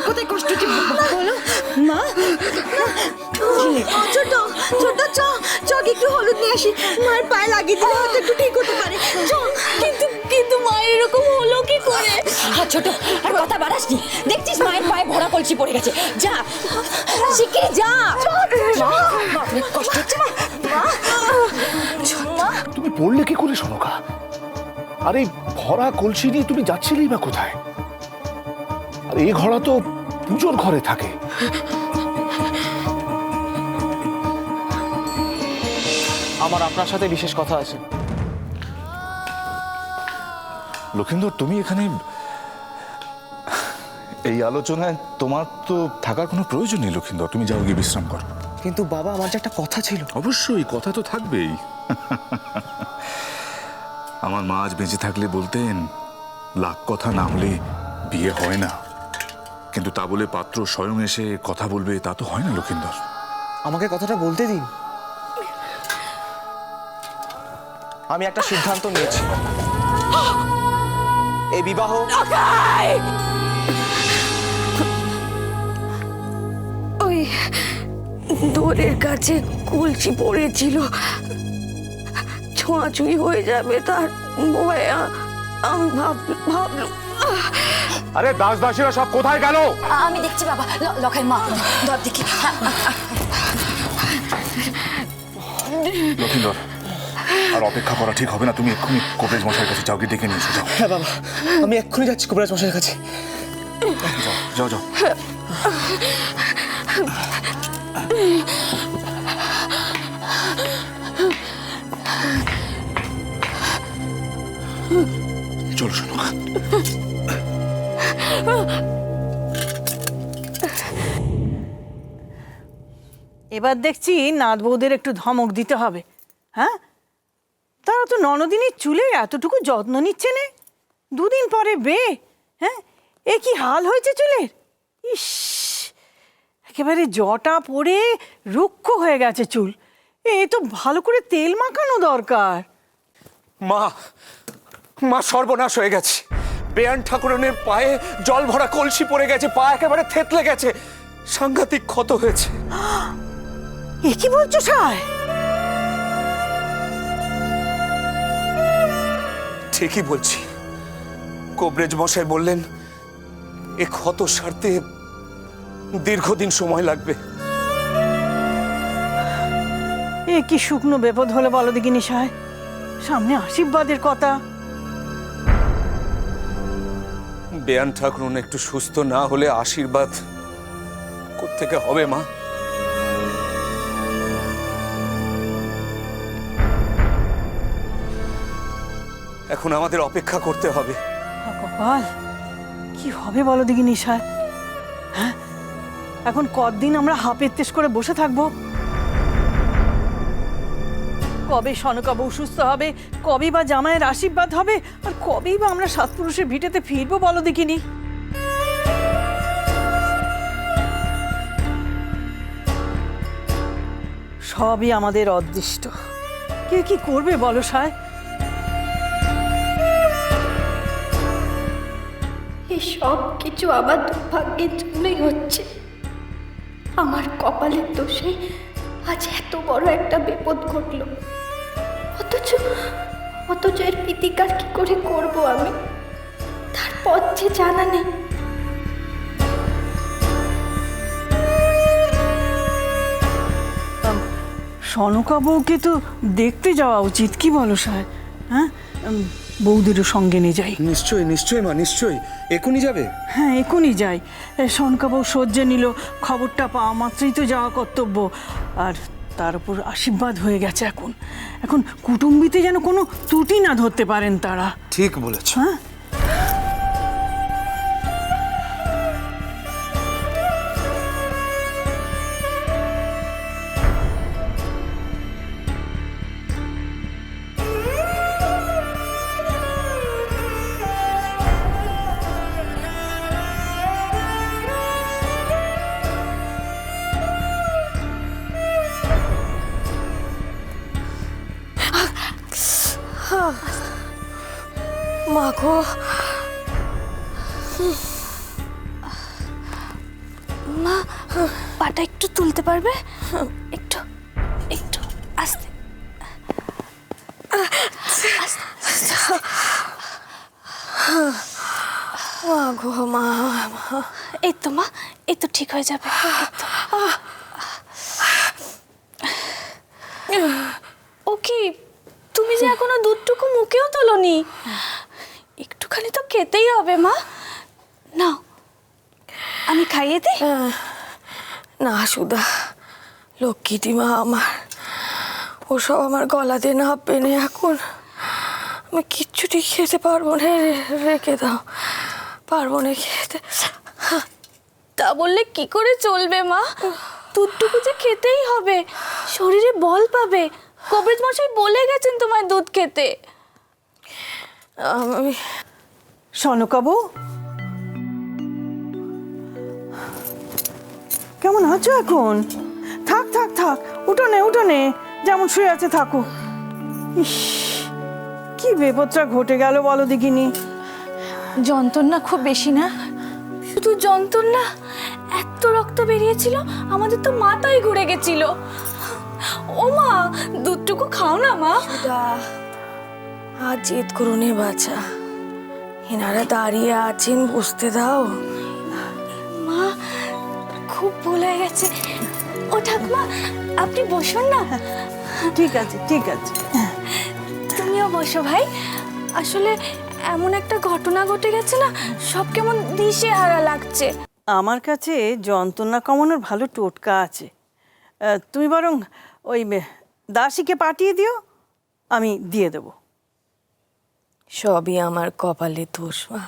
কোথায় কষ্ট হচ্ছে বলো মা। ছোট ছোট চ চক একটু হলুদ নিয়ে আসি, মায়ের পায়ে লাগিয়ে দিলে হয়তো একটু ঠিক হতে পারে। চ। কিন্তু কিন্তু মায়ের এরকম হলো কি করে? ছোট আর কথা বাড়াসনি, দেখছিস মায়ের পায়ে ভরা কলসি পড়ে গেছে। যা শিগগিরই যা। মা অনেক কষ্ট হচ্ছে মা। তুমি পড়লে কি করে সনকা? আরে ভরা কলসি নিয়ে তুমি যাচ্ছিলেই বা কোথায়? আর এই ঘোড়া তো পুজোর ঘরে থাকে। আমার আপনার সাথে বিশেষ কথা আছে। লক্ষিন্দর, তুমি এখানে এই আলোচনায় তোমার তো থাকার কোনো প্রয়োজন নেই। লক্ষিন্দর, তুমি যাও গিয়ে বিশ্রাম করো। কিন্তু বাবা, আমার যে একটা কথা ছিল। অবশ্যই কথা তো থাকবেই। আমার মা আজ বেঁচে থাকলে বলতেন, লাখ কথা না হলে বিয়ে হয় না। কিন্তু তা বলে পাত্র স্বয়ং এসে কথা বলবে তা তো হয় না লক্ষিন্দর। আমাকে কথাটা বলতে দিন। আমি একটা সিদ্ধান্ত নিয়েছি, এই বিবাহ ওই দোরের কাছে কলসি পড়েছিল, ছোঁয়াছুঁই হয়ে যাবে তার ভয়ে আমি ভাবলাম। আরে দাস দাসীরা সব কোথায় গেল? আমি দেখছি বাবা। লখাই মা ধর দেখি। লক্ষিন্দর, আর অপেক্ষা করা ঠিক হবে না। তুমি এক্ষুনি কবিরাজ মশাইয়ের কাছে যাও, গিয়ে ডেকে নিয়ে এসো। যাও। হ্যাঁ বাবা, আমি এক্ষুনি যাচ্ছি কবিরাজ মশাইয়ের কাছে। যাও যাও। চলো সনকা। এবার দেখছি নাথ বৌদের একটু ধমক দিতে হবে। হ্যাঁ, তারা তো ননদিনীর চুলে এতটুকু যত্ন নিচ্ছে না, দুদিন পরে বিয়ে। হ্যাঁ, এ কি হাল হয়েছে চুলের! ইস, একেবারে জটা পড়ে রুক্ষ হয়ে গেছে চুল। এ তো ভালো করে তেল মাখানো দরকার। মা মা সর্বনাশ হয়ে গেছে। বেয়ান ঠাকুরনের পায়ে জল ভরা কলসি পড়ে গেছে, পা একেবারে থেতলে গেছে, সাংঘাতিক ক্ষত হয়েছে। এ কি বলছো সায়? ঠিকই বলছি। কবরেজ মশাই বললেন এ ক্ষত সারতে দীর্ঘদিন সময় লাগবে। এ কি শুকনো বিপদ হলো বলো দেখিনি সায়? সামনে আশীর্বাদের কথা। বেয়ান ঠাকুরন একটু সুস্থ না হলে আশীর্বাদ কোত্থেকে হবে মা? এখন আমাদের অপেক্ষা করতে হবে। কপাল, কি হবে বলো দেখিনি সায়? হ্যাঁ, এখন কতদিন আমরা হাপের তেস করে বসে থাকবো? কবে সনকা বউ সুস্থ হবে, কবে বা জামাইয়ের আশীর্বাদ হবে, আর কবেই বা আমরা সাতপুরুষের ভিটেতে ফিরবো বলো দেখিনি? সবই আমাদের অদৃষ্ট। কে কি করবে বলো সায়? এই সব কিছু আমার দুর্ভাগ্যের জন্যই হচ্ছে। আমার কপালের দোষে আজ এত বড় একটা বিপদ ঘটলো। অথচ এর প্রতিকার কি করে করব আমি, তার পথ যে জানা নেই। সনকা বউকে তো দেখতে যাওয়া উচিত, কি বলো সায়? হ্যাঁ, বৌদিরও সঙ্গে নিয়ে যাই। নিশ্চয়ই নিশ্চয়ই মা, নিশ্চয়ই। এখনই যাবে? হ্যাঁ, এখনই যাই। সনকা বউ সহ্যে নিল, খবরটা পাওয়া মাত্রই তো যাওয়া কর্তব্য। আর তার উপর আশীর্বাদ হয়ে গেছে। এখন এখন কুটুম্বিতে যেন কোনো ত্রুটি না ধরতে পারেন তারা। ঠিক বলেছ। হ্যাঁ, মা গো, মা পাটা একটু তুলতে পারবে? একটু একটু আস্তে মা গো মা, এই তো মা, এই তো ঠিক হয়ে যাবে। ও কি, তুমি যে এখনো দুধটুকু মুখেও তোলনি? একটুখানি তো খেতেই হবে মা। নাও, আমি খাইয়ে দিই। না সুধা, লক্ষ্মীটি মা আমার, ওসব আমার গলাতে না পেনে এখন আমি কিচ্ছুটি খেতে পারবো না, রেখে দাও, পারবো না খেতে। তা বললে কি করে চলবে মা? দুধটুকু যে খেতেই হবে, শরীরে বল পাবে। কবিরাজ মশাই বলে গেছেন তোমায় দুধ খেতে। আমি সনকাবু, কেমন আছো এখন? থাক থাক থাক, উঠোনে উঠোনে যেমন শুয়ে আছে থাকো। ইস, কি বিপদটা ঘটে গেল বলো দেখিনি। যন্ত্রণা খুব বেশি না? শুধু যন্ত্রণা? এত রক্ত বেরিয়েছিল, আমাদের তো মাথায় ঘুরে গেছিল। ও মা, দুধটুকু খাও না মা। আর জেদ করো নে বাছা, এনারা দাঁড়িয়ে আছেন, বসতে দাও। মা, খুব ভুল হয়ে গেছে। ও ঠাকুমা, আপনি বসুন না। ঠিক আছে ঠিক আছে। তুমিও বসো ভাই। আসলে এমন একটা ঘটনা ঘটে গেছে না, সব কেমন দিশেহারা লাগছে। আমার কাছে যন্ত্রণা কমানোর ভালো টোটকা আছে। তুমি বরং ওই দাসীকে পাঠিয়ে দিও, আমি দিয়ে দেবো। সবই আমার কপালে দোষ মা।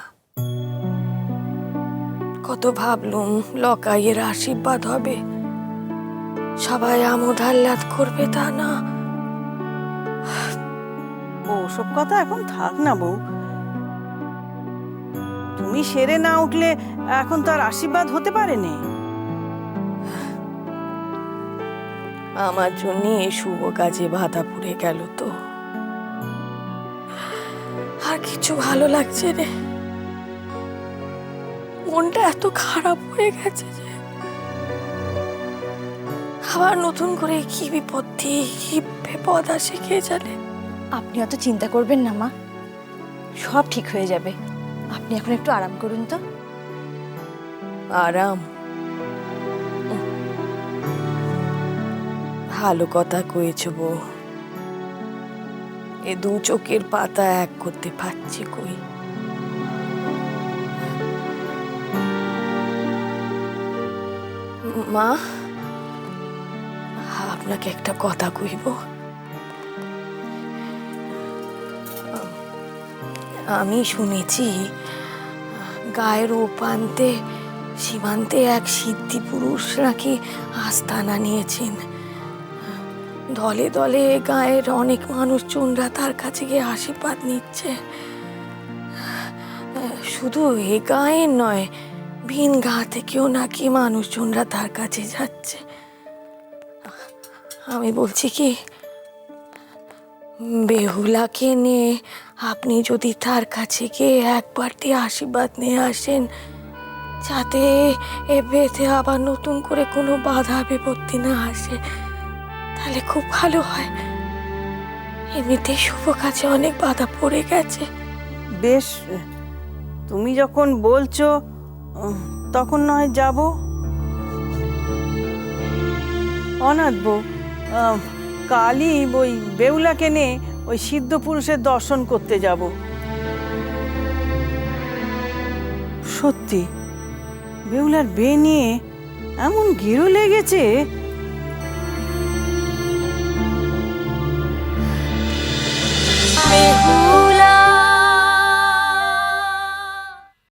কত ভাবলুম লকাইয়ের আশীর্বাদ হবে, সবাই আমোদ আহ্লাদ করবে, তা না। ওসব কথা এখন থাক না বউ। তুমি সেরে না উঠলে এখন তো আর আশীর্বাদ হতে পারেনি। আমার জন্য এই শুভ কাজে বাধা পড়ে গেল তো, আর কিছু ভালো লাগছে রে। মনটা এত খারাপ হয়ে গেছে যে আবার নতুন করে কি বিপত্তি, কি বিপদ আসে কে জানে। আপনি অত চিন্তা করবেন না মা, সব ঠিক হয়ে যাবে। আপনি এখন একটু আরাম করুন তো। আরাম? ভালো কথা কয়েছ বউ, এ দু চোখের পাতা এক করতে পারছি কই। মা, আপনাকে একটা কথা কইব। আমি শুনেছি গায়ের ও প্রান্তে সীমান্তে এক সিদ্ধি পুরুষ নাকি আস্তানা নিয়েছেন। দলে দলে গায়ের অনেক মানুষজনরা তার কাছে গিয়ে আশীর্বাদ নিচ্ছে। শুধু এ গায়ের নয়, ভিন গা থেকেও নাকি মানুষজনরা তার কাছে যাচ্ছে। আমি বলছি কি, বেহুলাকে নিয়ে আপনি যদি তার কাছে গিয়ে একবারটি আশীর্বাদ নিয়ে আসেন, যাতে এ বেঁধে আবার নতুন করে কোনো বাধা বিপত্তি না আসে, তাহলে খুব ভালো হয়। এমনিতে শুভ কাজে অনেক বাধা পড়ে গেছে। বেশ, তুমি যখন বলছো তখন নয় যাব। অনাথ বউ, কালই ওই বেহুলাকে নিয়ে ওই সিদ্ধ পুরুষের দর্শন করতে যাব। সত্যি বেহুলার বে নিয়ে এমন গিরো লেগেছে